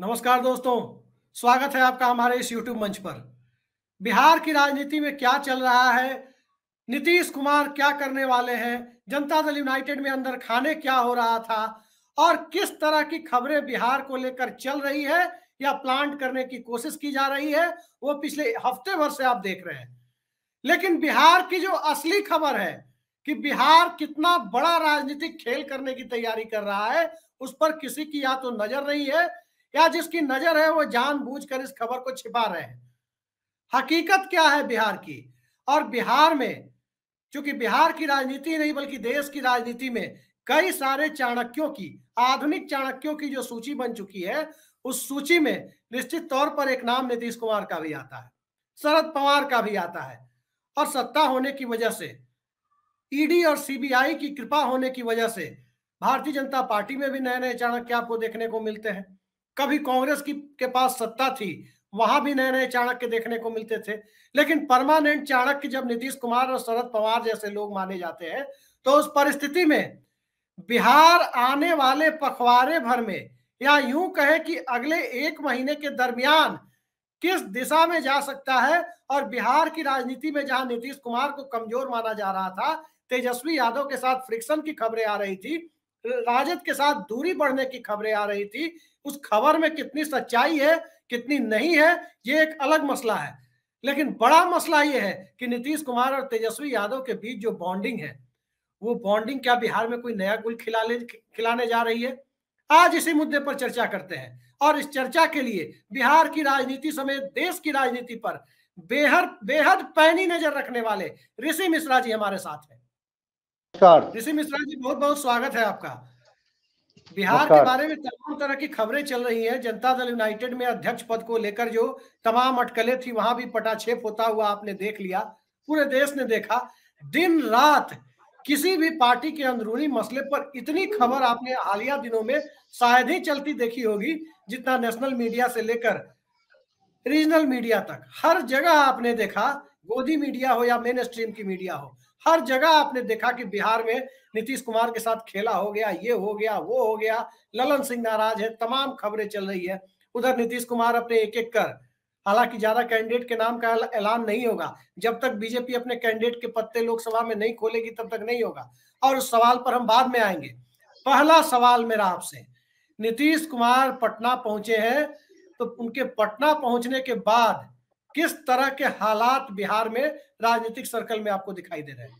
नमस्कार दोस्तों, स्वागत है आपका हमारे इस YouTube मंच पर। बिहार की राजनीति में क्या चल रहा है, नीतीश कुमार क्या करने वाले हैं, जनता दल यूनाइटेड में अंदर खाने क्या हो रहा था और किस तरह की खबरें बिहार को लेकर चल रही है या प्लांट करने की कोशिश की जा रही है, वो पिछले हफ्ते भर से आप देख रहे हैं। लेकिन बिहार की जो असली खबर है कि बिहार कितना बड़ा राजनीतिक खेल करने की तैयारी कर रहा है, उस पर किसी की या तो नजर नहीं है या जिसकी नजर है वो जानबूझकर इस खबर को छिपा रहे हैं। हकीकत क्या है बिहार की? और बिहार में, चूंकि बिहार की राजनीति नहीं बल्कि देश की राजनीति में कई सारे चाणक्यों की, आधुनिक चाणक्यों की जो सूची बन चुकी है, उस सूची में निश्चित तौर पर एक नाम नीतीश कुमार का भी आता है, शरद पवार का भी आता है। और सत्ता होने की वजह से, ईडी और सीबीआई की कृपा होने की वजह से भारतीय जनता पार्टी में भी नए नए चाणक्य आपको देखने को मिलते हैं। कभी कांग्रेस की के पास सत्ता थी, वहां भी नए नए चाणक्य देखने को मिलते थे। लेकिन परमानेंट चाणक्य जब नीतीश कुमार और शरद पवार जैसे लोग माने जाते हैं, तो उस परिस्थिति में बिहार आने वाले पखवाड़े भर में, या यूं कहे कि अगले एक महीने के दरमियान किस दिशा में जा सकता है। और बिहार की राजनीति में जहां नीतीश कुमार को कमजोर माना जा रहा था, तेजस्वी यादव के साथ फ्रिक्शन की खबरें आ रही थी, राजद के साथ दूरी बढ़ने की खबरें आ रही थी, उस खबर में कितनी सच्चाई है कितनी नहीं है ये एक अलग मसला है। लेकिन बड़ा मसला ये है कि नीतीश कुमार और तेजस्वी यादव के बीच जो बॉन्डिंग है, वो बॉन्डिंग क्या बिहार में कोई नया गुल खिलाने जा रही है? आज इसी मुद्दे पर चर्चा करते हैं। और इस चर्चा के लिए बिहार की राजनीति समेत देश की राजनीति पर बेहद बेहद पैनी नजर रखने वाले ऋषि मिश्रा जी हमारे साथ हैं। नमस्कार। ऋषि मिश्रा जी, बहुत बहुत स्वागत है आपका। बिहार के नमस्कार। बारे में तमाम तरह की खबरें चल रही हैं। जनता दल यूनाइटेड में अध्यक्ष पद को लेकर जो तमाम अटकलें थी, वहां भी पटाक्षेप होता हुआ आपने देख लिया, पूरे देश ने देखा। दिन रात किसी भी पार्टी के अंदरूनी मसले पर इतनी खबर आपने हालिया दिनों में शायद ही चलती देखी होगी, जितना नेशनल मीडिया से लेकर रीजनल मीडिया तक हर जगह आपने देखा। गोदी मीडिया हो या मेन स्ट्रीम की मीडिया हो, हर जगह आपने देखा कि बिहार में नीतीश कुमार के साथ खेला हो गया, ये हो गया, वो हो गया, ललन सिंह नाराज है, तमाम खबरें चल रही है। उधर नीतीश कुमार अपने एक एक कर, हालांकि ज्यादा कैंडिडेट के नाम का ऐलान नहीं होगा, जब तक बीजेपी अपने कैंडिडेट के पत्ते लोकसभा में नहीं खोलेगी तब तक नहीं होगा। और उस सवाल पर हम बाद में आएंगे। पहला सवाल मेरा आपसे, नीतीश कुमार पटना पहुंचे हैं, तो उनके पटना पहुंचने के बाद किस तरह के हालात बिहार में राजनीतिक सर्कल में आपको दिखाई दे रहे हैं?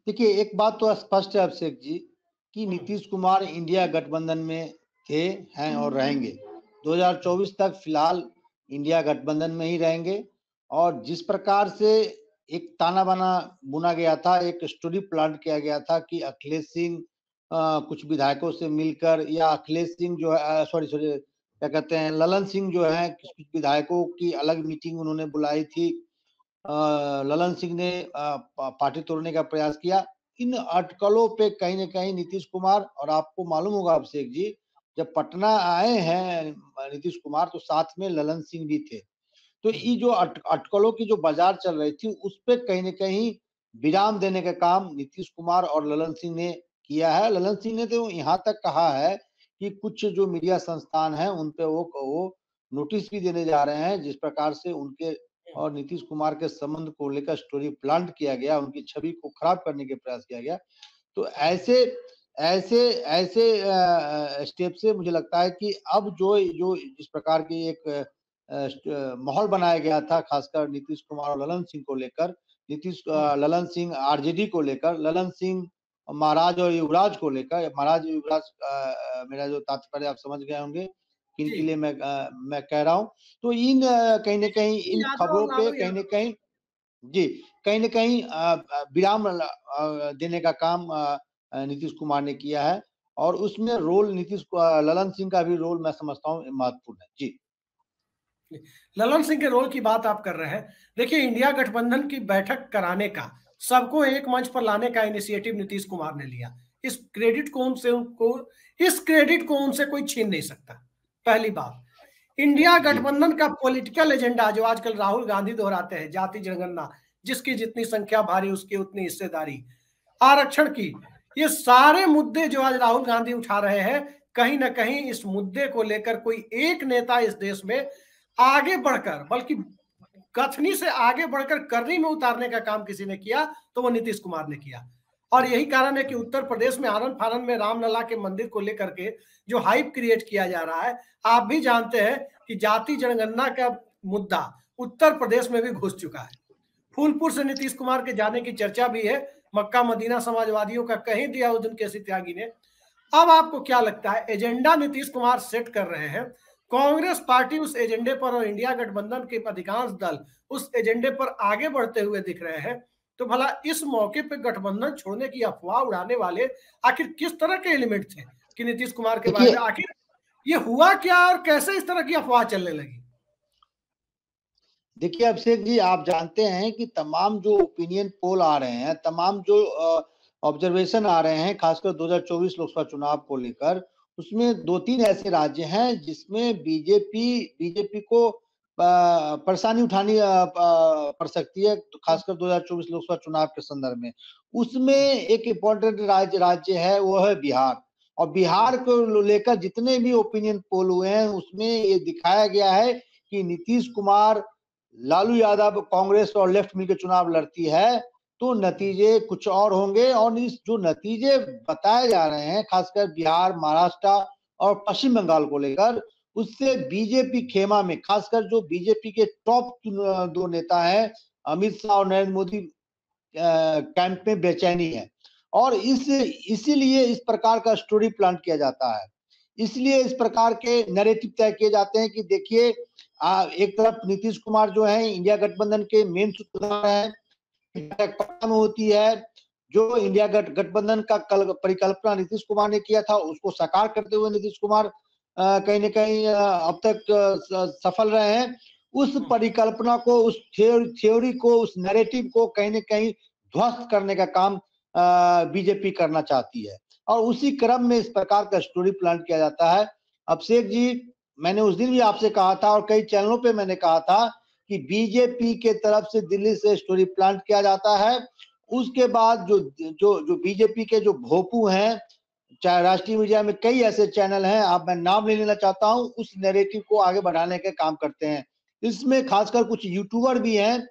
देखिए, एक बात तो स्पष्ट है अभिषेक जी कि नीतीश कुमार इंडिया गठबंधन में थे, हैं और रहेंगे। 2024 तक फिलहाल इंडिया गठबंधन में ही रहेंगे। और जिस प्रकार से एक ताना बाना बुना गया था, एक स्टोरी प्लांट किया गया था कि अखिलेश सिंह कुछ विधायकों से मिलकर, या अखिलेश सिंह जो है सॉरी क्या कहते हैं, ललन सिंह जो है, कुछ विधायकों की अलग मीटिंग उन्होंने बुलाई थी। ललन सिंह ने पार्टी तोड़ने का प्रयास किया। इन अटकलों पे कहीं न कहीं नीतीश कुमार, और आपको मालूम होगा अभिषेक जी, जब पटना आए हैं नीतीश कुमार तो साथ में ललन सिंह भी थे। तो ये जो अटकलों की जो बाजार चल रही थी, उस पे कहीं न कहीं विराम देने का काम नीतीश कुमार और ललन सिंह ने किया है। ललन सिंह ने तो यहाँ तक कहा है कि कुछ जो मीडिया संस्थान हैं उन पे वो नोटिस भी देने जा रहे हैं, जिस प्रकार से उनके और नीतीश कुमार के संबंध को लेकर स्टोरी प्लांट किया गया, उनकी छवि को खराब करने के प्रयास किया गया। तो ऐसे ऐसे ऐसे स्टेप से मुझे लगता है कि अब जो जो इस प्रकार की एक माहौल बनाया गया था, खासकर नीतीश कुमार और ललन सिंह को लेकर, ललन सिंह आरजेडी को लेकर, ललन सिंह महाराज और युवराज को लेकर, महाराज युवराज मेरा जो तात्पर्य आप समझ गए होंगे किनके लिए मैं कह रहा हूँ। तो इन कहीं न कहीं इन खबरों पे कहीं न कहीं जी, कहीं न कहीं विराम देने का काम नीतीश कुमार ने किया है। और उसमें रोल ललन सिंह का भी रोल मैं समझता हूँ महत्वपूर्ण है। जी। ललन सिंह के रोल की बात आप कर रहे हैं। देखिए, इंडिया गठबंधन की बैठक कराने का, सबको एक मंच पर लाने का इनिशिएटिव नीतीश कुमार ने लिया। इस क्रेडिट को उनसे कोई छीन नहीं सकता। पहली बात, इंडिया गठबंधन का पॉलिटिकल एजेंडा जो आजकल राहुल गांधी दोहराते हैं, जाति जनगणना, जिसकी जितनी संख्या भारी उसकी उतनी हिस्सेदारी, आरक्षण की, ये सारे मुद्दे जो आज राहुल गांधी उठा रहे हैं, कहीं ना कहीं इस मुद्दे को लेकर कोई एक नेता इस देश में आगे बढ़कर, बल्कि कथनी से आगे बढ़कर करनी में उतारने का काम किसी ने किया तो वो नीतीश कुमार ने किया। और यही कारण है कि उत्तर प्रदेश में आनंद फानन में रामलला के मंदिर को लेकर के जो हाइप क्रिएट किया जा रहा है, आप भी जानते हैं कि जाति जनगणना का मुद्दा उत्तर प्रदेश में भी घुस चुका है। फूलपुर से नीतीश कुमार के जाने की चर्चा भी है, मक्का मदीना समाजवादियों का कहीं दिया उस दिन केसी त्यागी ने। अब आपको क्या लगता है, एजेंडा नीतीश कुमार सेट कर रहे हैं, कांग्रेस पार्टी उस एजेंडे पर और इंडिया गठबंधन के अधिकांश दल उस एजेंडे पर आगे बढ़ते हुए दिख रहे हैं, तो भला इस मौके पे गठबंधन छोड़ने की अफवाह उड़ाने वाले आखिर किस तरह के एलिमेंट थे कि नीतीश कुमार के बारे में आखिर ये हुआ क्या और कैसे इस तरह की अफवाह चलने लगी? देखिए अभिषेक जी, आप जानते हैं कि तमाम जो ओपिनियन पोल आ रहे हैं, तमाम जो ऑब्जर्वेशन आ रहे हैं, खासकर 2024 लोकसभा चुनाव को लेकर, उसमें 2-3 ऐसे राज्य हैं जिसमें बीजेपी को परेशानी उठानी पड़ सकती है, तो खासकर 2024 लोकसभा चुनाव के संदर्भ में। उसमें एक इम्पोर्टेंट राज्य है, वो है बिहार। और बिहार को लेकर जितने भी ओपिनियन पोल हुए हैं, उसमें ये दिखाया गया है कि नीतीश कुमार, लालू यादव, कांग्रेस और लेफ्ट मिलकर चुनाव लड़ती है तो नतीजे कुछ और होंगे। और इस जो नतीजे बताए जा रहे हैं, खासकर बिहार, महाराष्ट्र और पश्चिम बंगाल को लेकर, उससे बीजेपी खेमा में, खासकर जो बीजेपी के टॉप 2 नेता हैं, अमित शाह और नरेंद्र मोदी, कैंप में बेचैनी है। और इसीलिए इस प्रकार का स्टोरी प्लान किया जाता है, इसलिए इस प्रकार के नैरेटिव तय किए जाते हैं कि देखिए, एक तरफ नीतीश कुमार जो है इंडिया गठबंधन के मेन सूत्रधार हैं, में होती है, जो इंडिया गठबंधन का परिकल्पना नीतीश कुमार ने किया था, उसको साकार करते हुए नीतीश कुमार कहीं न कहीं अब तक सफल रहे हैं। उस परिकल्पना को, उस थ्योरी को, उस नैरेटिव को कहीं न कहीं ध्वस्त करने का काम बीजेपी करना चाहती है, और उसी क्रम में इस प्रकार का स्टोरी प्लान किया जाता है। अभिषेक जी, मैंने उस दिन भी आपसे कहा था और कई चैनलों पे मैंने कहा था कि बीजेपी के तरफ से दिल्ली से स्टोरी प्लान किया जाता है। उसके बाद जो बीजेपी के जो भोपू हैं, चाहे राष्ट्रीय मीडिया में कई ऐसे चैनल हैं, आप मैं नाम नहीं लेना चाहता हूं, उस नैरेटिव को आगे बढ़ाने के काम करते हैं। इसमें खासकर कुछ यूट्यूबर भी हैं,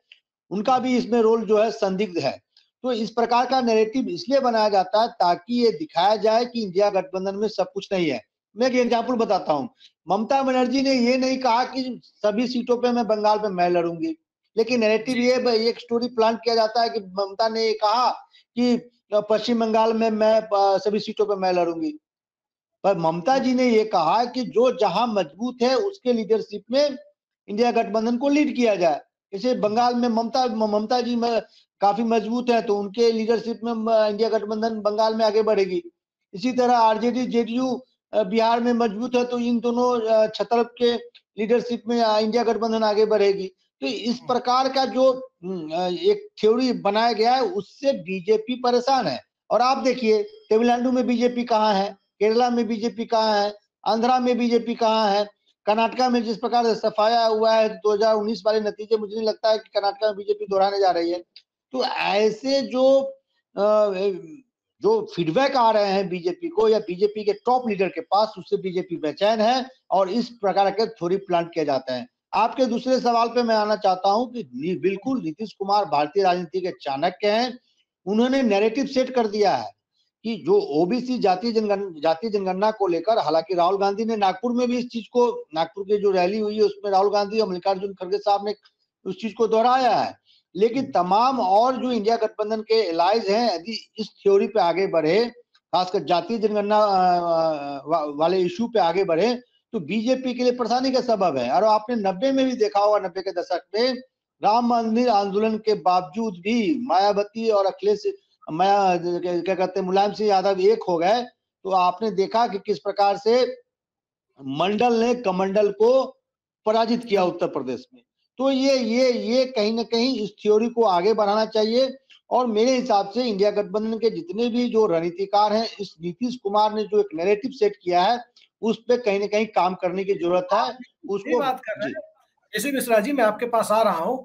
उनका भी इसमें रोल जो है संदिग्ध है। तो इस प्रकार का नैरेटिव इसलिए बनाया जाता है ताकि ये दिखाया जाए कि इंडिया गठबंधन में सब कुछ नहीं है। मैं एक एग्जाम्पल बताता हूँ। ममता बनर्जी ने ये नहीं कहा कि सभी सीटों पे मैं बंगाल में मैं लड़ूंगी, लेकिन नैरेटिव ये एक स्टोरी प्लान किया जाता है कि ममता ने ये कहा कि पश्चिम बंगाल में मैं सभी सीटों पे मैं लड़ूंगी। पर ममता जी ने ये कहा कि जो जहां मजबूत है उसके लीडरशिप में इंडिया गठबंधन को लीड किया जाए। जैसे बंगाल में ममता जी काफी मजबूत है, तो उनके लीडरशिप में इंडिया गठबंधन बंगाल में आगे बढ़ेगी। इसी तरह आरजेडी जेडीयू बिहार में मजबूत है, तो इन दोनों छतरप के लीडरशिप में इंडिया गठबंधन आगे बढ़ेगी। तो इस प्रकार का जो एक थ्योरी बनाया गया है, उससे बीजेपी परेशान है। और आप देखिए, तमिलनाडु में बीजेपी कहाँ है, केरला में बीजेपी कहाँ है, आंध्रा में बीजेपी कहाँ है, कर्नाटका में जिस प्रकार से सफाया हुआ है 2019 वाले नतीजे, मुझे नहीं लगता है कि कर्नाटका में बीजेपी दोहराने जा रही है। तो ऐसे जो फीडबैक आ रहे हैं बीजेपी को या बीजेपी के टॉप लीडर के पास, उससे बीजेपी बेचैन है और इस प्रकार के थ्योरी प्लान किया जाता है। आपके दूसरे सवाल पे मैं आना चाहता हूं कि बिल्कुल नीतीश कुमार भारतीय राजनीति के चाणक्य हैं। उन्होंने नैरेटिव सेट कर दिया है कि जो ओबीसी जातीय जनगणना को लेकर, हालांकि राहुल गांधी ने नागपुर में भी इस चीज को, नागपुर की जो रैली हुई है उसमें राहुल गांधी और मल्लिकार्जुन खड़गे साहब ने उस चीज को दोहराया है, लेकिन तमाम और जो इंडिया गठबंधन के एलाइज हैं, यदि इस थ्योरी पे आगे बढ़े, खासकर जातीय जनगणना वाले इशू पे आगे बढ़े, तो बीजेपी के लिए परेशानी का सबब है। और आपने 90 में भी देखा होगा, 90 के दशक में राम मंदिर आंदोलन के बावजूद भी मायावती और अखिलेश क्या कहते हैं मुलायम सिंह यादव एक हो गए, तो आपने देखा कि किस प्रकार से मंडल ने कमंडल को पराजित किया उत्तर प्रदेश में। तो ये कहीं ना कहीं इस थ्योरी को आगे बढ़ाना चाहिए। और मेरे हिसाब से इंडिया गठबंधन के जितने भी जो रणनीतिकार हैं, इस नीतीश कुमार ने जो एक नैरेटिव सेट किया है, उस पे कहीं ना कहीं काम करने की जरूरत है। उसको बात कर रहे हैं जैसे मिश्रा जी, मैं आपके पास आ रहा हूं।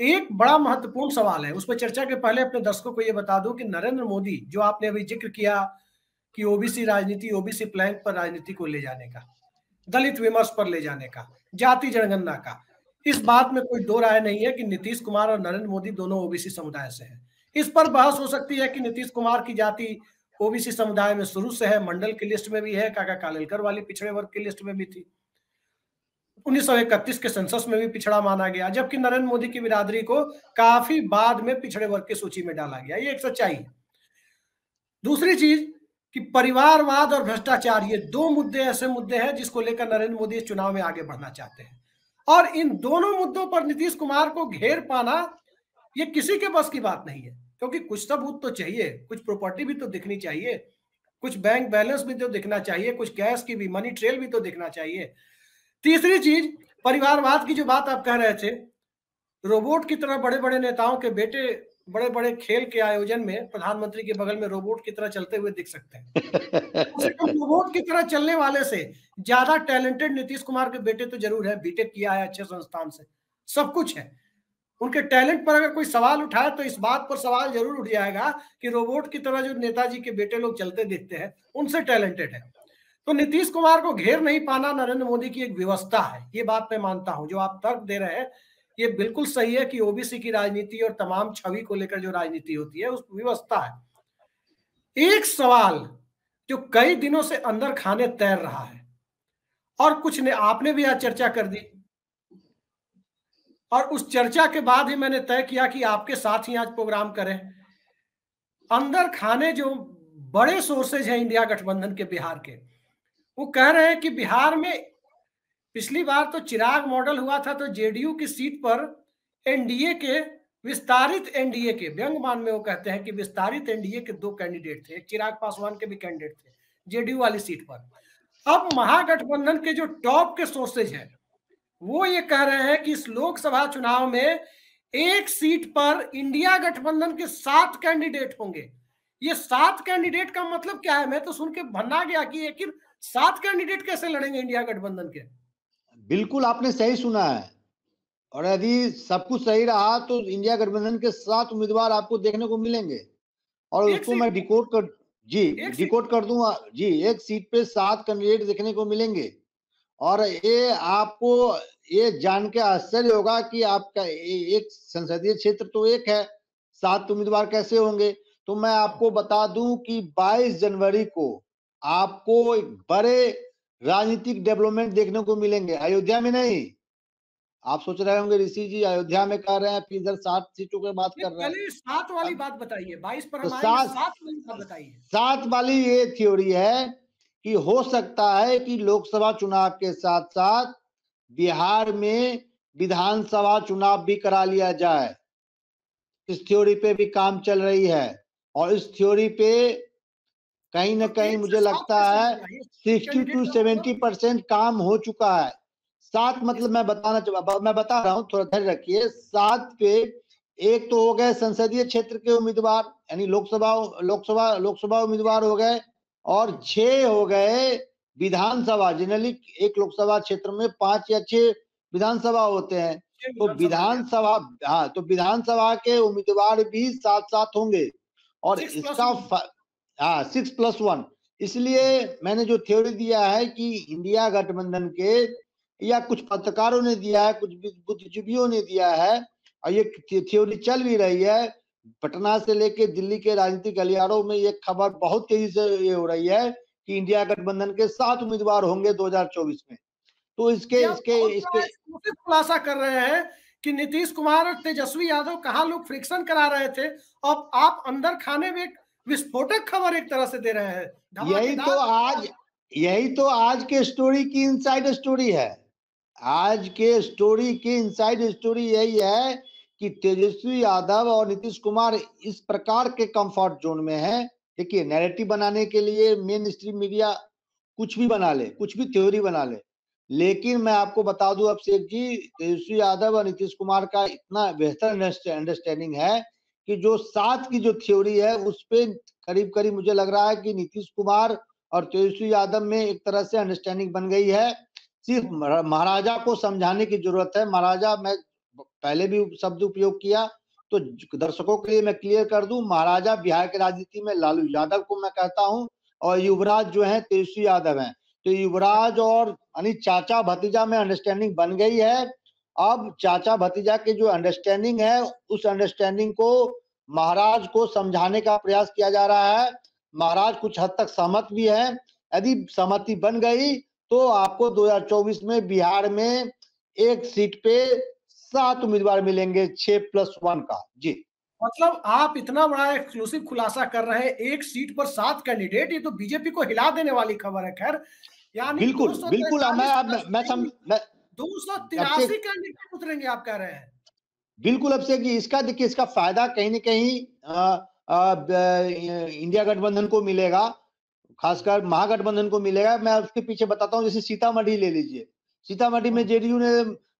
एक बड़ा महत्वपूर्ण सवाल है, उस पर चर्चा के पहले अपने दर्शकों को यह बता दूं कि नरेंद्र मोदी, जो आपने अभी जिक्र किया कि ओबीसी राजनीति, ओबीसी प्लान पर राजनीति को ले जाने का, दलित विमर्श पर ले जाने का, जाति जनगणना का, इस बात में कोई दो राय नहीं है कि नीतीश कुमार और नरेंद्र मोदी दोनों ओबीसी समुदाय से हैं। इस पर बहस हो सकती है कि नीतीश कुमार की जाति ओबीसी समुदाय में शुरू से है, मंडल की लिस्ट में भी है, काका कालेलकर वाली पिछड़े वर्ग की लिस्ट में भी थी, 1931 के सेंसस में भी पिछड़ा माना गया, जबकि नरेंद्र मोदी की बिरादरी को काफी बाद में पिछड़े वर्ग की सूची में डाला गया। ये एक सच्चाई है। दूसरी चीज कि परिवारवाद और भ्रष्टाचार, ये दो मुद्दे ऐसे मुद्दे हैं जिसको लेकर नरेंद्र मोदी इस चुनाव में आगे बढ़ना चाहते हैं, और इन दोनों मुद्दों पर नीतीश कुमार को घेर पाना ये किसी के बस की बात नहीं है, क्योंकि कुछ सबूत तो चाहिए, कुछ प्रॉपर्टी भी तो दिखनी चाहिए, कुछ बैंक बैलेंस भी तो दिखना चाहिए, कुछ कैश की भी मनी ट्रेल भी तो दिखना चाहिए। तीसरी चीज, परिवारवाद की जो बात आप कह रहे थे, रोबोट की तरह बड़े बड़े नेताओं के बेटे बड़े बड़े खेल के आयोजन में प्रधानमंत्री के बगल में रोबोट की तरह चलते हुए दिख सकते हैं। रोबोट की तरह चलने वाले से ज्यादा टैलेंटेड नीतीश कुमार के बेटे तो जरूर है, बीटेक किया है अच्छे संस्थान से, सब कुछ है। उनके टैलेंट पर अगर कोई सवाल उठाए तो इस बात पर सवाल जरूर उठ जाएगा कि रोबोट की तरह जो नेताजी के बेटे लोग चलते दिखते हैं उनसे टैलेंटेड है। तो नीतीश कुमार को घेर नहीं पाना नरेंद्र मोदी की एक व्यवस्था है, ये बात मैं मानता हूं। जो आप तर्क दे रहे हैं ये बिल्कुल सही है कि ओबीसी की राजनीति और तमाम छवि को लेकर जो राजनीति होती है उस व्यवस्था है। एक सवाल जो कई दिनों से अंदर खाने तैर रहा है और कुछ ने आपने भी आज चर्चा कर दी, और उस चर्चा के बाद ही मैंने तय किया कि आपके साथ ही आज प्रोग्राम करें। अंदर खाने जो बड़े सोर्सेज हैं इंडिया गठबंधन के बिहार के, वो कह रहे हैं कि बिहार में पिछली बार तो चिराग मॉडल हुआ था तो जेडीयू की सीट पर एनडीए के, विस्तारित एनडीए के, व्यंग्यमान में वो कहते हैं कि विस्तारित एनडीए के 2 कैंडिडेट थे, एक चिराग पासवान के भी कैंडिडेट थे जेडीयू वाली सीट पर। अब महागठबंधन के जो टॉप के सोर्सेज हैं वो ये कह रहे हैं कि इस लोकसभा चुनाव में एक सीट पर इंडिया गठबंधन के 7 कैंडिडेट होंगे। ये 7 कैंडिडेट का मतलब क्या है? मैं तो सुन के भन्ना गया कि एक 7 कैंडिडेट कैसे लड़ेंगे इंडिया गठबंधन के। बिल्कुल आपने सही सुना है, और यदि सब कुछ सही रहा तो इंडिया गठबंधन के 7 उम्मीदवार आपको देखने को मिलेंगे, और उसको मैं डिकोड कर दूंगा जी। एक सीट पे 7 कैंडिडेट देखने को मिलेंगे, और ये आपको ये जान के आश्चर्य होगा कि आपका एक संसदीय क्षेत्र तो एक है, 7 उम्मीदवार कैसे होंगे। तो मैं आपको बता दूं कि 22 जनवरी को आपको एक बड़े राजनीतिक डेवलपमेंट देखने को मिलेंगे। अयोध्या में नहीं, आप सोच रहे होंगे ऋषि जी अयोध्या में कर रहे हैं, फिर इधर 7 सीटों की बात कर रहे हैं। पहले 7 वाली बात बताइए, 22 पर तो हम आएंगे, 7 वाली बात बताइए। 7 वाली ये थ्योरी है कि हो सकता है कि लोकसभा चुनाव के साथ साथ बिहार में विधानसभा चुनाव भी करा लिया जाए। इस थ्योरी पे भी काम चल रही है, और इस थ्योरी पे कहीं ना कहीं मुझे लगता है 60 to 70% काम हो चुका है। 7 मतलब मैं बता रहा हूँ, थोड़ा धैर्य रखिए। 7 पे एक तो हो गए संसदीय क्षेत्र के उम्मीदवार, यानी लोकसभा उम्मीदवार हो गए, और 6 हो गए विधानसभा। जनरली एक लोकसभा क्षेत्र में 5 या 6 विधानसभा होते हैं, तो विधानसभा, हाँ, तो विधानसभा के उम्मीदवार भी साथ साथ होंगे, और इसका 6+1। इसलिए मैंने जो थ्योरी दिया है कि इंडिया गठबंधन के, या कुछ पत्रकारों ने दिया है, कुछ बुद्धिजीवियों ने दिया है, और ये थ्योरी चल भी रही है। पटना से लेके दिल्ली के राजनीतिक गलियारों में ये खबर बहुत तेजी से ये हो रही है कि इंडिया गठबंधन के 7 उम्मीदवार होंगे 2024 में। तो इसके खुलासा कर रहे हैं कि नीतीश कुमार और तेजस्वी यादव कहाँ लोग फ्रिक्शन करा रहे थे, और आप अंदर खाने में एक विस्फोटक खबर एक तरह से दे रहे हैं। यही तो आज के स्टोरी की इनसाइड स्टोरी है। आज के स्टोरी की इनसाइड स्टोरी यही है कि तेजस्वी यादव और नीतीश कुमार इस प्रकार के कंफर्ट जोन में है। देखिए, नैरेटिव बनाने के लिए मेन स्ट्रीम मीडिया कुछ भी बना ले, कुछ भी थ्योरी बना ले, लेकिन मैं आपको बता दूं अभिषेक जी, तेजस्वी यादव और नीतीश कुमार का इतना बेहतर अंडरस्टैंडिंग है कि जो 7 की जो थ्योरी है उस पे करीब करीब मुझे लग रहा है कि नीतीश कुमार और तेजस्वी यादव में एक तरह से अंडरस्टैंडिंग बन गई है। सिर्फ महाराजा को समझाने की जरूरत है। महाराजा मैं पहले भी शब्द उपयोग किया, तो दर्शकों के लिए मैं क्लियर कर दूं, महाराजा बिहार की राजनीति में लालू यादव को मैं कहता हूं, और युवराज जो है तेजस्वी यादव हैं। तो युवराज और यानी चाचा भतीजा में अंडरस्टैंडिंग बन गई है। अब चाचा भतीजा की जो अंडरस्टैंडिंग है, उस अंडरस्टैंडिंग को महाराज को समझाने का प्रयास किया जा रहा है। महाराज कुछ हद तक सहमत भी है। यदि सहमति बन गई तो आपको 2024 में बिहार में एक सीट पे 7 उम्मीदवार मिलेंगे 6+1 का। जी, मतलब आप इतना बड़ा एक्सक्लूसिव खुलासा कर रहे हैं, एक सीट पर 7 कैंडिडेट, ये तो बीजेपी को हिला देने वाली खबर है। खैर, यानी बिल्कुल बिल्कुल। 283 कैंडिडेट उतरेंगे आप कह रहे हैं। बिल्कुल अभिषेक जी, इसका देखिए, इसका फायदा कहीं न कहीं इंडिया गठबंधन को मिलेगा, खासकर महागठबंधन को मिलेगा। मैं उसके पीछे बताता हूँ, जैसे सीतामढ़ी ले लीजिए। सीतामढ़ी में जेडीयू ने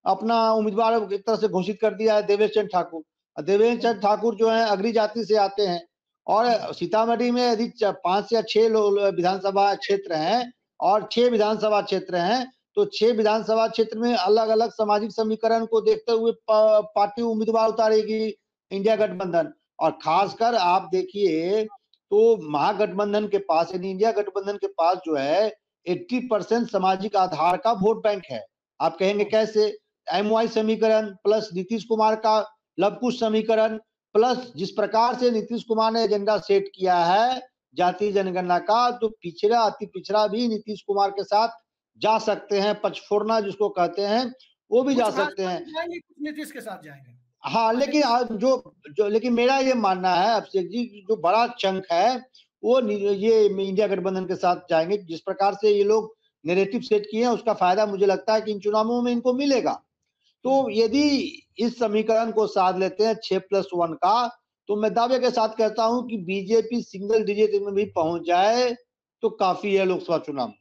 अपना उम्मीदवार एक तरह से घोषित कर दिया है, देवेश चंद्र ठाकुर। देवेश चंद्र ठाकुर जो है अगरी जाति से आते हैं, और सीतामढ़ी में यदि 5 या 6 विधानसभा क्षेत्र हैं और 6 विधानसभा क्षेत्र हैं, तो 6 विधानसभा क्षेत्र में अलग अलग सामाजिक समीकरण को देखते हुए पार्टी उम्मीदवार उतारेगी इंडिया गठबंधन। और खासकर आप देखिए तो महागठबंधन के पास, यानी इंडिया गठबंधन के पास जो है 80% सामाजिक आधार का वोट बैंक है। आप कहेंगे कैसे? एमवाई समीकरण प्लस नीतीश कुमार का लवकुश समीकरण प्लस जिस प्रकार से नीतीश कुमार ने एजेंडा सेट किया है जातीय जनगणना का, तो पिछड़ा अति पिछड़ा भी नीतीश कुमार के साथ जा सकते हैं। पचफोरना जिसको कहते हैं, वो भी जा सकते हैं। नीतीश के साथ जाएंगे। हाँ, लेकिन लेकिन मेरा ये मानना है अभिषेक जी, जो बड़ा चंक है वो ये इंडिया गठबंधन के साथ जाएंगे। जिस प्रकार से ये लोग नैरेटिव सेट किए हैं, उसका फायदा मुझे लगता है कि इन चुनावों में इनको मिलेगा। तो यदि इस समीकरण को साध लेते हैं 6+1 का, तो मैं दावे के साथ कहता हूं कि बीजेपी सिंगल डिजिट में भी पहुंच जाए तो काफी है लोकसभा चुनाव।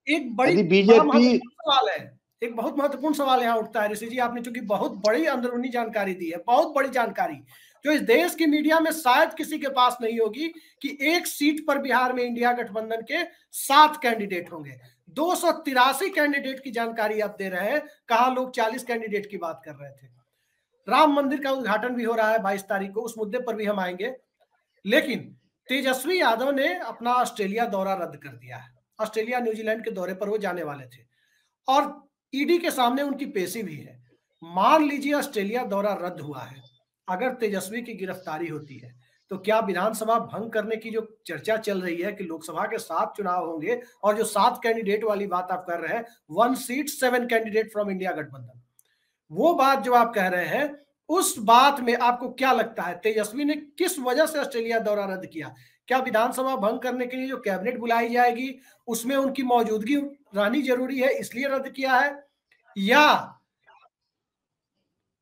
एक बड़ी बीजेपी सवाल है, एक बहुत महत्वपूर्ण सवाल यहाँ उठता है ऋषि जी, आपने चूंकि बहुत बड़ी अंदरूनी जानकारी दी है, बहुत बड़ी जानकारी जो इस देश की मीडिया में शायद किसी के पास नहीं होगी, कि एक सीट पर बिहार में इंडिया गठबंधन के 7 कैंडिडेट होंगे। 283 कैंडिडेट की जानकारी आप दे रहे हैं, कहा लोग 40 कैंडिडेट की बात कर रहे थे। राम मंदिर का उद्घाटन भी हो रहा है 22 तारीख को, उस मुद्दे पर भी हम आएंगे। लेकिन तेजस्वी यादव ने अपना ऑस्ट्रेलिया दौरा रद्द कर दिया है। ऑस्ट्रेलिया न्यूजीलैंड के दौरे पर वो जाने वाले थे और ईडी के सामने उनकी पेशी भी है। मान लीजिए ऑस्ट्रेलिया दौरा रद्द हुआ है, अगर तेजस्वी की गिरफ्तारी होती है तो क्या विधानसभा भंग करने की जो चर्चा चल रही है कि लोकसभा के 7 चुनाव होंगे और जो 7 कैंडिडेट वाली बात आप कर रहे हैं, 1 सीट 7 कैंडिडेट फ्रॉम इंडिया गठबंधन, वो बात जो आप कह रहे हैं, उस बात में आपको क्या लगता है तेजस्वी ने किस वजह से ऑस्ट्रेलिया दौरा रद्द किया? क्या विधानसभा भंग करने के लिए जो कैबिनेट बुलाई जाएगी उसमें उनकी मौजूदगी रहनी जरूरी है इसलिए रद्द किया है, या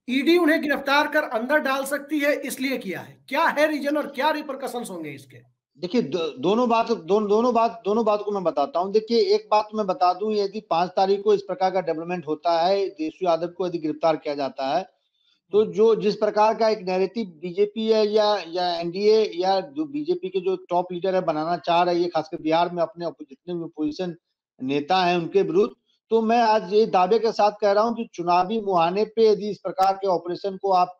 ईडी उन्हें गिरफ्तार कर अंदर डाल सकती है इसलिए किया है? क्या है रीजन और क्या रिपरकशंस होंगे इसके? देखिए, दोनों बात को मैं बताता हूं। देखिए, एक बात मैं बता दूं, यदि 5 तारीख को इस प्रकार का डेवलपमेंट होता है, तेजस्वी यादव को यदि गिरफ्तार किया जाता है, तो जो जिस प्रकार का एक नैरेटिव बीजेपी है या एनडीए या जो बीजेपी के जो टॉप लीडर है बनाना चाह रही है, खासकर बिहार में अपने जितने भी अपोजिशन नेता हैं उनके विरुद्ध, तो मैं आज ये दावे के साथ कह रहा हूं कि चुनावी मुहाने पे यदि इस प्रकार के ऑपरेशन को आप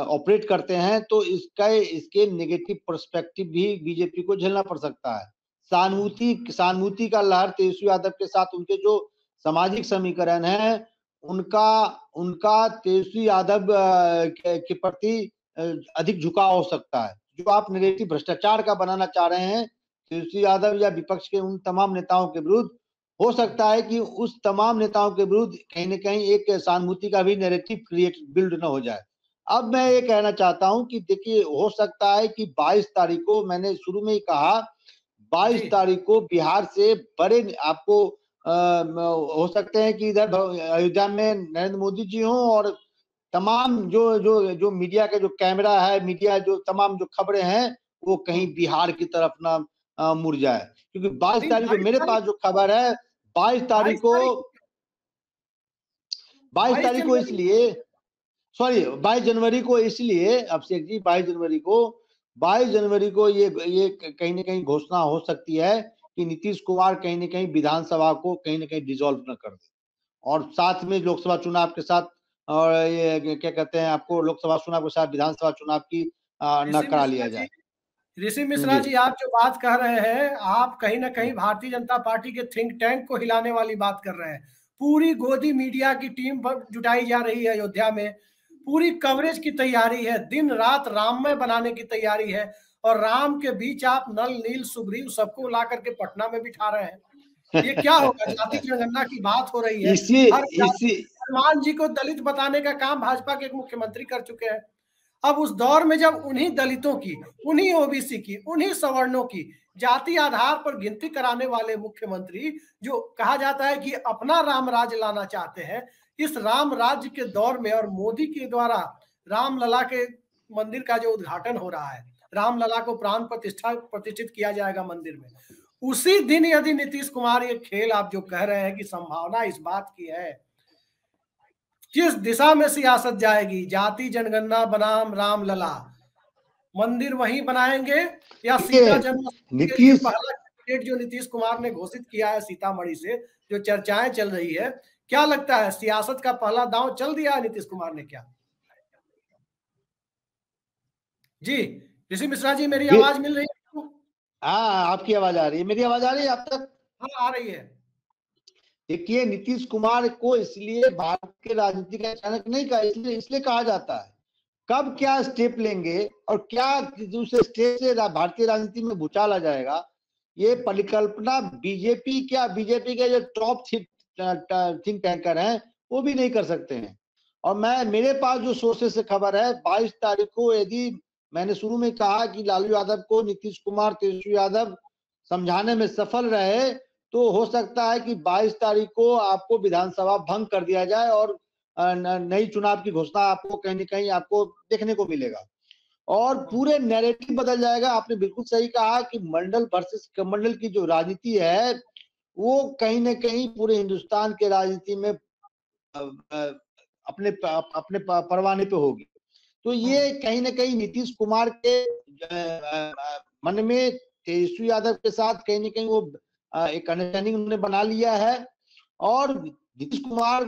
ऑपरेट करते हैं तो इसके नेगेटिव पर्सपेक्टिव भी बीजेपी को झेलना पड़ सकता है। सहानुभूति का लहर तेजस्वी यादव के साथ उनके जो सामाजिक समीकरण है उनका तेजस्वी यादव के प्रति अधिक झुकाव हो सकता है। जो आप नैरेटिव भ्रष्टाचार का बनाना चाह रहे हैं तेजस्वी यादव या विपक्ष के उन तमाम नेताओं के विरुद्ध, हो सकता है कि उस तमाम नेताओं के विरुद्ध कहीं न कहीं एक सहानुभूति का भी नैरेटिव बिल्ड न हो जाए। अब मैं ये कहना चाहता हूं कि देखिए, हो सकता है कि 22 तारीख को, मैंने शुरू में ही कहा, 22 तारीख को बिहार से बड़े आपको हो सकते हैं कि इधर अयोध्या में नरेंद्र मोदी जी हों और तमाम जो मीडिया के जो कैमरा है, मीडिया जो तमाम जो खबरें हैं वो कहीं बिहार की तरफ ना मुड़ जाए। क्योंकि 22 तारीख को मेरे पास जो खबर है, 22 तारीख को इसलिए, सॉरी 22 जनवरी को इसलिए अभिषेक जी, 22 जनवरी को ये कहीं न कहीं घोषणा हो सकती है कि नीतीश कुमार कहीं न कहीं विधानसभा को कहीं न कहीं डिसॉल्व न कर दे, और साथ में लोकसभा चुनाव के साथ, और ये क्या कहते हैं, आपको लोकसभा चुनाव के साथ विधानसभा चुनाव की न करा लिया जाए। ऋषि मिश्रा जी, आप जो बात कह रहे हैं, आप कहीं ना कहीं भारतीय जनता पार्टी के थिंक टैंक को हिलाने वाली बात कर रहे हैं। पूरी गोदी मीडिया की टीम जुटाई जा रही है अयोध्या में, पूरी कवरेज की तैयारी है, दिन रात राममय बनाने की तैयारी है, और राम के बीच आप नल नील सुग्रीव सबको ला करके पटना में बिठा रहे हैं। ये क्या होगा? जाति जनगणना की बात हो रही है। हर हनुमान जी को दलित बताने का काम भाजपा के एक मुख्यमंत्री कर चुके हैं। अब उस दौर में जब उन्हीं दलितों की, उन्हीं ओबीसी की, उन्हीं सवर्णों की जाति आधार पर गिनती कराने वाले मुख्यमंत्री, जो कहा जाता है कि अपना राम राज्य लाना चाहते हैं, इस राम राज्य के दौर में और मोदी के द्वारा रामलला के मंदिर का जो उद्घाटन हो रहा है, रामलला को प्राण प्रतिष्ठित किया जाएगा मंदिर में, उसी दिन यदि नीतीश कुमार ये खेल आप जो कह रहे हैं कि संभावना इस बात की है, किस दिशा में सियासत जाएगी? जाति जनगणना बनाम रामलला, मंदिर वहीं बनाएंगे या सीता जन्मभूमि के लिए पहला कैंडिडेट जो नीतीश कुमार ने घोषित किया है सीतामढ़ी से, जो चर्चाएं चल रही है, क्या लगता है सियासत का पहला दांव चल दिया है नीतीश कुमार ने क्या? जी ऋषि मिश्रा जी, मेरी आवाज मिल रही है? हाँ, आपकी आवाज आ रही है, मेरी आवाज आ रही है आप तक? हाँ, आ रही है। देखिए, नीतीश कुमार को इसलिए भारत के राजनीति का अचानक नहीं कहा, इसलिए कहा जाता है कब क्या स्टेप लेंगे और क्या दूसरे स्टेप से भारतीय राजनीति में भूचाल आ जाएगा, ये परिकल्पना बीजेपी के जो टॉप थिंक टैंकर हैं वो भी नहीं कर सकते हैं। और मेरे पास जो सोर्सेस से खबर है, 22 तारीख को, यदि मैंने शुरू में कहा कि लालू यादव को नीतीश कुमार, तेजस्वी यादव समझाने में सफल रहे, तो हो सकता है कि 22 तारीख को आपको विधानसभा भंग कर दिया जाए और नई चुनाव की घोषणा आपको कहीं न कहीं आपको देखने को मिलेगा और पूरे नैरेटिव बदल जाएगा। आपने बिल्कुल सही कहा कि मंडल वर्सेस कमंडल की जो राजनीति है वो कहीं न कहीं पूरे हिंदुस्तान के राजनीति में अपने परवाने पे होगी। तो ये कहीं न कहीं नीतीश कुमार के मन में तेजस्वी यादव के साथ कहीं न कहीं वो एक अंडरस्टैंडिंग उन्होंने बना लिया है और नीतीश कुमार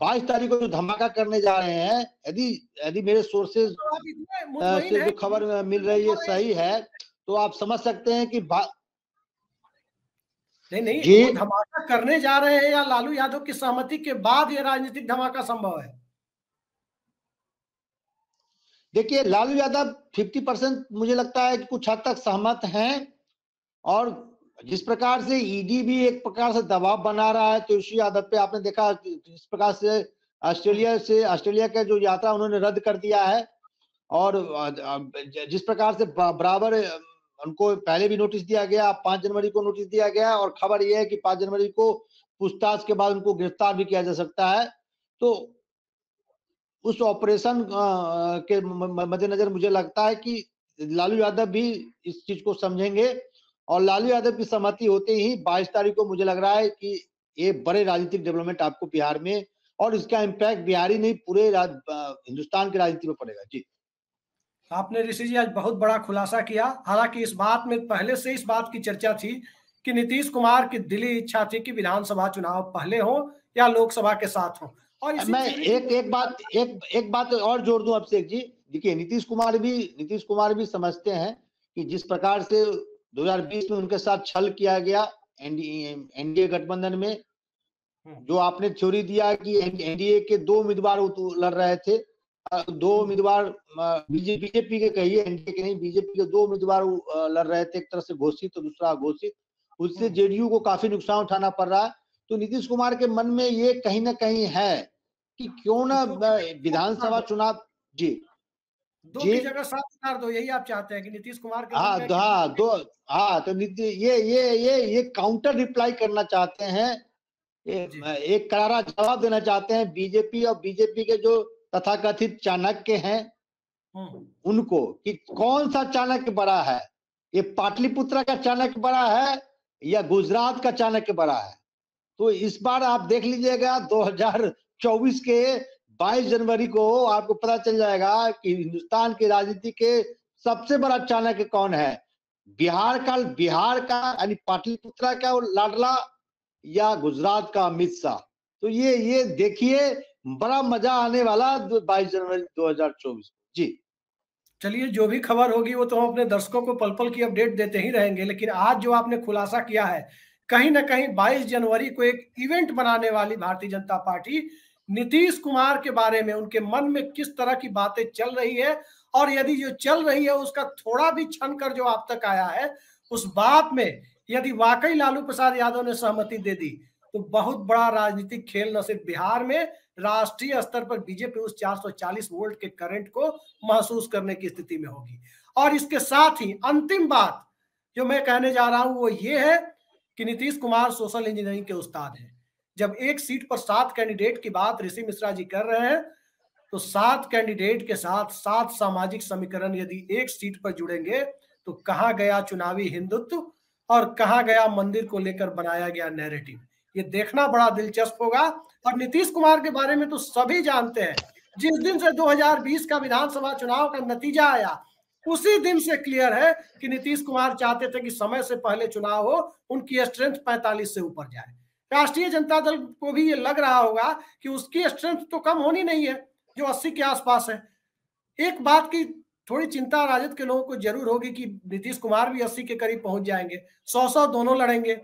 22 तारीख को जो धमाका करने जा रहे हैं, यदि मेरे सोर्सेज से जो खबर मिल रही है सही है, तो आप समझ सकते हैं कि नहीं, वो धमाका करने जा रहे हैं या लालू यादव की सहमति के बाद ये राजनीतिक धमाका संभव है? देखिए, लालू यादव 50% मुझे लगता है कि कुछ हद तक सहमत हैं और जिस प्रकार से ईडी भी एक प्रकार से दबाव बना रहा है तेजस्वी यादव पे, आपने देखा जिस प्रकार से ऑस्ट्रेलिया का जो यात्रा उन्होंने रद्द कर दिया है और जिस प्रकार से बराबर उनको पहले भी नोटिस दिया गया, 5 जनवरी को नोटिस दिया गया और खबर यह है कि 5 जनवरी को पूछताछ के बाद उनको गिरफ्तार भी किया जा सकता है। तो उस ऑपरेशन के मद्देनजर मुझे लगता है कि लालू यादव भी इस चीज को समझेंगे और लालू यादव की सहमति होते ही 22 तारीख को मुझे लग रहा है कि ये बड़े राजनीतिक डेवलपमेंट आपको बिहार में और इसका इम्पैक्ट बिहार ही नहीं पूरे हिंदुस्तान की राजनीति में पड़ेगा। जी, आपने ऋषि जी आज बहुत बड़ा खुलासा किया। हालांकि इस बात में पहले से इस बात की चर्चा थी कि नीतीश कुमार की दिली इच्छा थी कि विधानसभा चुनाव पहले हो या लोकसभा के साथ हो। और मैं एक बात और जोड़ दूं अभिषेक जी। देखिए, नीतीश कुमार भी समझते हैं कि जिस प्रकार से 2020 में उनके साथ छल किया गया एनडीए गठबंधन में, जो आपने थ्योरी दिया कि एनडीए के 2 उम्मीदवार लड़ रहे थे, 2 उम्मीदवार बीजेपी के कहिए, एनडीए के नहीं, बीजेपी के 2 उम्मीदवार लड़ रहे थे, एक तरह से घोषित तो दूसरा अघोषित, उससे जेडीयू को काफी नुकसान उठाना पड़ रहा है। तो नीतीश कुमार के मन में ये कहीं ना कहीं है कि क्यों ना विधानसभा चुनाव, जी, दो की जगह 7 उतार दो, यही आप चाहते हैं कि नीतीश कुमार के तो ये काउंटर रिप्लाई करना चाहते हैं, एक करारा जवाब देना चाहते हैं बीजेपी और बीजेपी के जो तथाकथित चाणक्य हैं उनको, कि कौन सा चाणक्य बड़ा है, ये पाटलिपुत्र का चाणक्य बड़ा है या गुजरात का चाणक्य बड़ा है। तो इस बार आप देख लीजिएगा 2024 के 22 जनवरी को आपको पता चल जाएगा कि हिंदुस्तान की राजनीति के सबसे बड़ा चाणक्य कौन है, बिहार का यानी पाटलिपुत्र का लाडला या गुजरात का अमित शाह। तो ये देखिए, बड़ा मजा आने वाला 22 जनवरी 2024। जी, चलिए, जो भी खबर होगी वो तो हम अपने दर्शकों को पल पल की अपडेट देते ही रहेंगे, लेकिन आज जो आपने खुलासा किया है, कहीं ना कहीं 22 जनवरी को एक इवेंट बनाने वाली भारतीय जनता पार्टी नीतीश कुमार के बारे में, उनके मन में किस तरह की बातें चल रही है, और यदि जो चल रही है उसका थोड़ा भी छन कर जो आप तक आया है, उस बात में यदि वाकई लालू प्रसाद यादव ने सहमति दे दी, तो बहुत बड़ा राजनीतिक खेल न सिर्फ बिहार में, राष्ट्रीय स्तर पर बीजेपी उस 440 वोल्ट के करंट को महसूस करने की स्थिति में होगी। और इसके साथ ही अंतिम बात जो मैं कहने जा रहा हूं वो ये है कि नीतीश कुमार सोशल इंजीनियरिंग के उस्ताद हैं। जब एक सीट पर 7 कैंडिडेट की बात ऋषि मिश्रा जी कर रहे हैं, तो 7 कैंडिडेट के साथ 7 सामाजिक समीकरण यदि एक सीट पर जुड़ेंगे, तो कहां गया चुनावी हिंदुत्व और कहां गया मंदिर को लेकर बनाया गया नैरेटिव, ये देखना बड़ा दिलचस्प होगा। और नीतीश कुमार के बारे में तो सभी जानते हैं, जिस दिन से 2020 का विधानसभा चुनाव का नतीजा आया, उसी दिन से क्लियर है कि नीतीश कुमार चाहते थे कि समय से पहले चुनाव हो, उनकी स्ट्रेंथ 45 से ऊपर जाए। राष्ट्रीय जनता दल को भी ये लग रहा होगा कि उसकी स्ट्रेंथ तो कम होनी नहीं है, जो 80 के आसपास है। एक बात की थोड़ी चिंता राजद के लोगों को जरूर होगी कि नीतीश कुमार भी 80 के करीब पहुंच जाएंगे, 100 दोनों लड़ेंगे,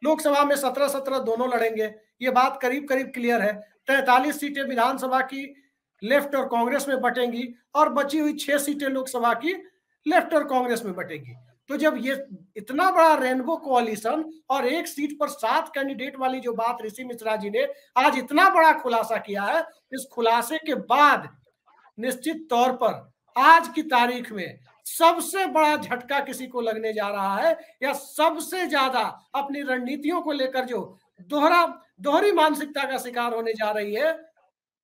लोकसभा में 17 दोनों लड़ेंगे, ये बात करीब करीब क्लियर है। 43 सीटें विधानसभा की लेफ्ट और कांग्रेस में बटेंगी, और बची हुई 6 सीटें लोकसभा की लेफ्ट और कांग्रेस में बटेंगी। तो जब ये इतना बड़ा रेनबो कोalition और एक सीट पर 7 कैंडिडेट वाली जो बात ऋषि मिश्रा जी ने आज इतना बड़ा खुलासा किया है, इस खुलासे के बाद निश्चित तौर पर आज की तारीख में सबसे बड़ा झटका किसी को लगने जा रहा है, या सबसे ज्यादा अपनी रणनीतियों को लेकर जो दोहरी मानसिकता का शिकार होने जा रही है,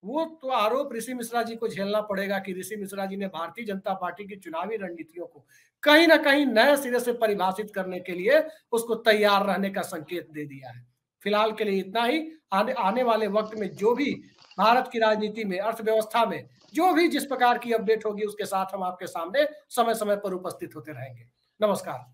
वो तो आरोप ऋषि मिश्रा जी को झेलना पड़ेगा कि ऋषि मिश्रा जी ने भारतीय जनता पार्टी की चुनावी रणनीतियों को कहीं ना कहीं नए सिरे से परिभाषित करने के लिए उसको तैयार रहने का संकेत दे दिया है। फिलहाल के लिए इतना ही। आने वाले वक्त में जो भी भारत की राजनीति में, अर्थव्यवस्था में जो भी जिस प्रकार की अपडेट होगी, उसके साथ हम आपके सामने समय समय पर उपस्थित होते रहेंगे। नमस्कार।